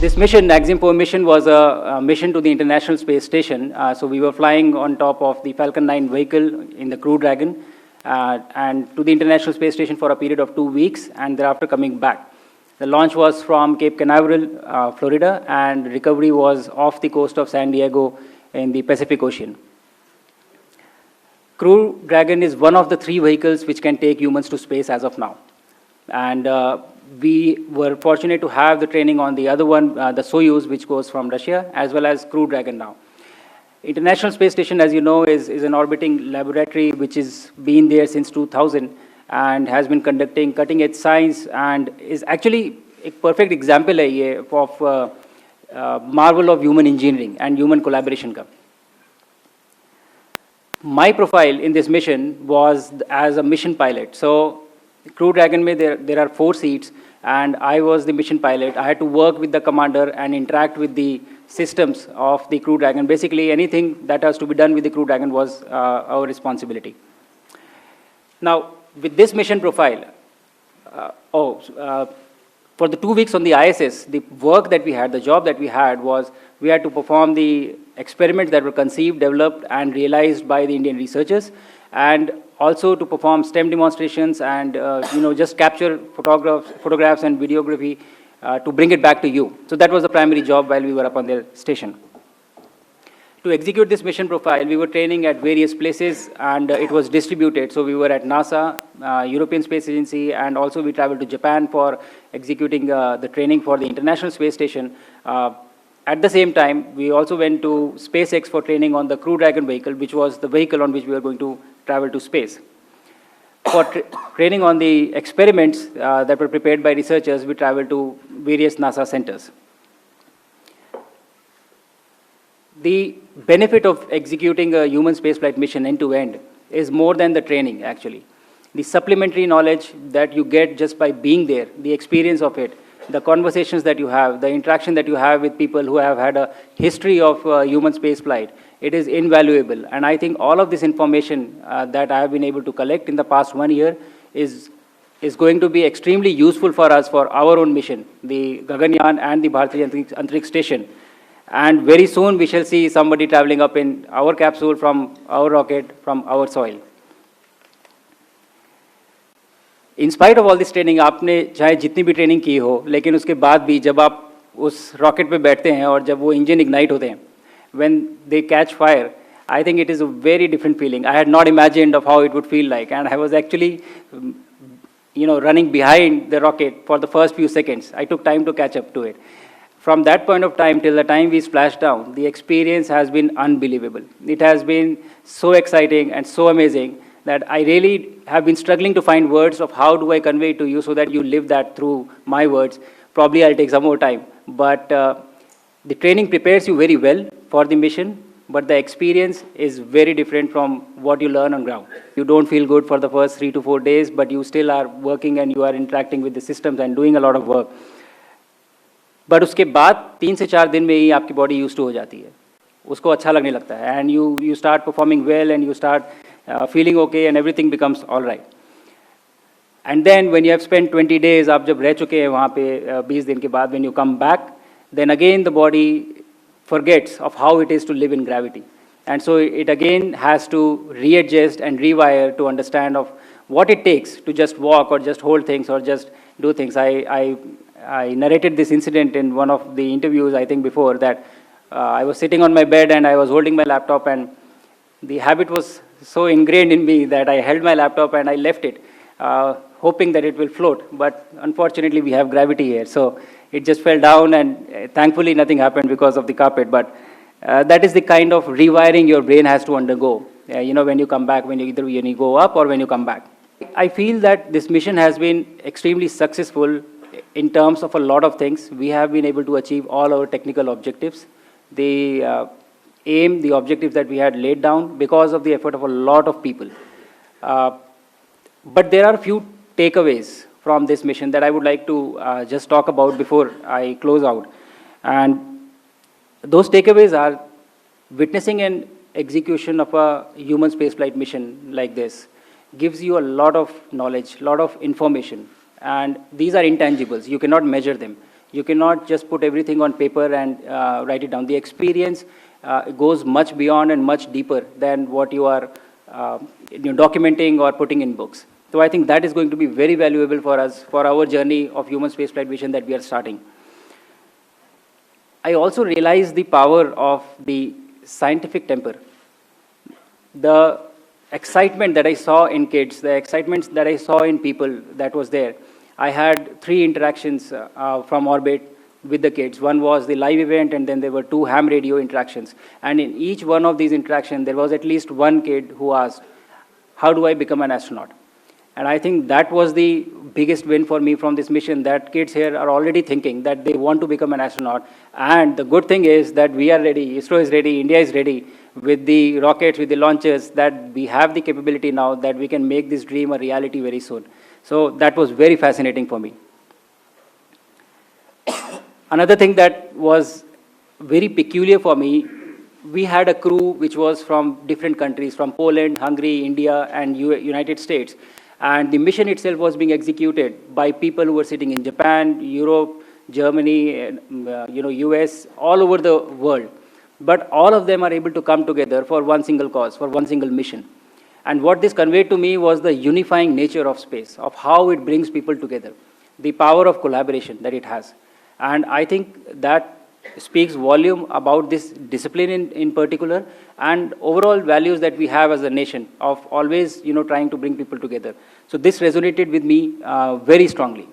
This mission, Axiom 4 mission, was a mission to the International Space Station. So we were flying on top of the Falcon 9 vehicle in the Crew Dragon and to the International Space Station for a period of 2 weeks, and thereafter coming back. The launch was from Cape Canaveral, Florida, and recovery was off the coast of San Diego in the Pacific Ocean. Crew Dragon is one of the 3 vehicles which can take humans to space as of now. And we were fortunate to have the training on the other one, the Soyuz, which goes from Russia, as well as Crew Dragon now. International Space Station, as you know, is an orbiting laboratory which has been there since 2000 and has been conducting cutting-edge science and is actually a perfect example of marvel of human engineering and human collaboration. My profile in this mission was as a mission pilot. So Crew Dragon mein there are 4 seats, and I was the mission pilot. I had to work with the commander and interact with the systems of the Crew Dragon. Basically, anything that has to be done with the Crew Dragon was our responsibility. Now, with this mission profile, for the 2 weeks on the ISS, the work that we had, the job that we had was we had to perform the experiments that were conceived, developed, and realized by the Indian researchers, and also to perform STEM demonstrations and just capture photographs and videography to bring it back to you. So that was the primary job while we were up on the station. To execute this mission profile, we were training at various places, and it was distributed. So we were at NASA, European Space Agency, and also we traveled to Japan for executing the training for the International Space Station. At the same time, we also went to SpaceX for training on the Crew Dragon vehicle, which was the vehicle on which we were going to travel to space. For training on the experiments that were prepared by researchers, we traveled to various NASA centers. The benefit of executing a human spaceflight mission end-to-end is more than the training, actually. The supplementary knowledge that you get just by being there, the experience of it, the conversations that you have, the interaction that you have with people who have had a history of human spaceflight, it is invaluable. And I think all of this information that I have been able to collect in the past 1 year is going to be extremely useful for us for our own mission, the Gaganyaan and the Bharatiya Antariksh Station. And very soon we shall see somebody traveling up in our capsule from our rocket, from our soil. In spite of all this training, आपने चाहे जितनी भी training की हो, लेकिन उसके बाद भी जब आप उस रॉकेट पे बैठते हैं और जब वो इंजन इग्नाइट होते हैं, when they catch fire, I think it is a very different feeling. I had not imagined of how it would feel like, and I was actually, running behind the rocket for the first few seconds. I took time to catch up to it. From that point of time till the time we splashed down, the experience has been unbelievable. It has been so exciting and so amazing that I really have been struggling to find words of how do I convey it to you so that you live that through my words. Probably I'll take some more time. But the training prepares you very well for the mission, but the experience is very different from what you learn on ground. You don't feel good for the first 3 to 4 days, but you still are working and you are interacting with the systems and doing a lot of work. But उसके बाद 3 से 4 दिन में ही आपकी body use to हो जाती है, उसको अच्छा लगने लगता है, and you start performing well and you start feeling okay and everything becomes all right. And then when you have spend 20 days, आप जब रह चुके हैं वहाँ पे 20 दिन के बाद, when you come back, then again the body forgets of how it is to live in gravity. And so it again has to readjust and rewire to understand of what it takes to just walk or just hold things or just do things. I narrated this incident in one of the interviews, I think before, that I was sitting on my bed and I was holding my laptop, and the habit was so ingrained in me that I held my laptop and I left it, hoping that it will float. But unfortunately, we have gravity here. So it just fell down, and thankfully nothing happened because of the carpet. But that is the kind of rewiring your brain has to undergo, when you come back, when you go up or when you come back. I feel that this mission has been extremely successful in terms of a lot of things. We have been able to achieve all our technical objectives. The aim, the objectives that we had laid down because of the effort of a lot of people. But there are a few takeaways from this mission that I would like to just talk about before I close out. And those takeaways are witnessing an execution of a human spaceflight mission like this gives you a lot of knowledge, a lot of information. And these are intangibles. You cannot measure them. You cannot just put everything on paper and write it down. The experience goes much beyond and much deeper than what you are documenting or putting in books. So I think that is going to be very valuable for us, for our journey of human spaceflight vision that we are starting. I also realized the power of the scientific temper. The excitement that I saw in kids, the excitement that I saw in people that was there. I had 3 interactions from orbit with the kids. One was the live event, and then there were 2 ham radio interactions. And in each one of these interactions, there was at least one kid who asked, how do I become an astronaut? And I think that was the biggest win for me from this mission, that kids here are already thinking that they want to become an astronaut. And the good thing is that we are ready, ISRO is ready, India is ready with the rockets, with the launchers, that we have the capability now that we can make this dream a reality very soon. So that was very fascinating for me. Another thing that was very peculiar for me, we had a crew which was from different countries, from Poland, Hungary, India, and United States. And the mission itself was being executed by people who were sitting in Japan, Europe, Germany, US, all over the world. But all of them are able to come together for one single cause, for one single mission. And what this conveyed to me was the unifying nature of space, of how it brings people together, the power of collaboration that it has. And I think that speaks volume about this discipline in particular, and overall values that we have as a nation of always trying to bring people together. So this resonated with me very strongly.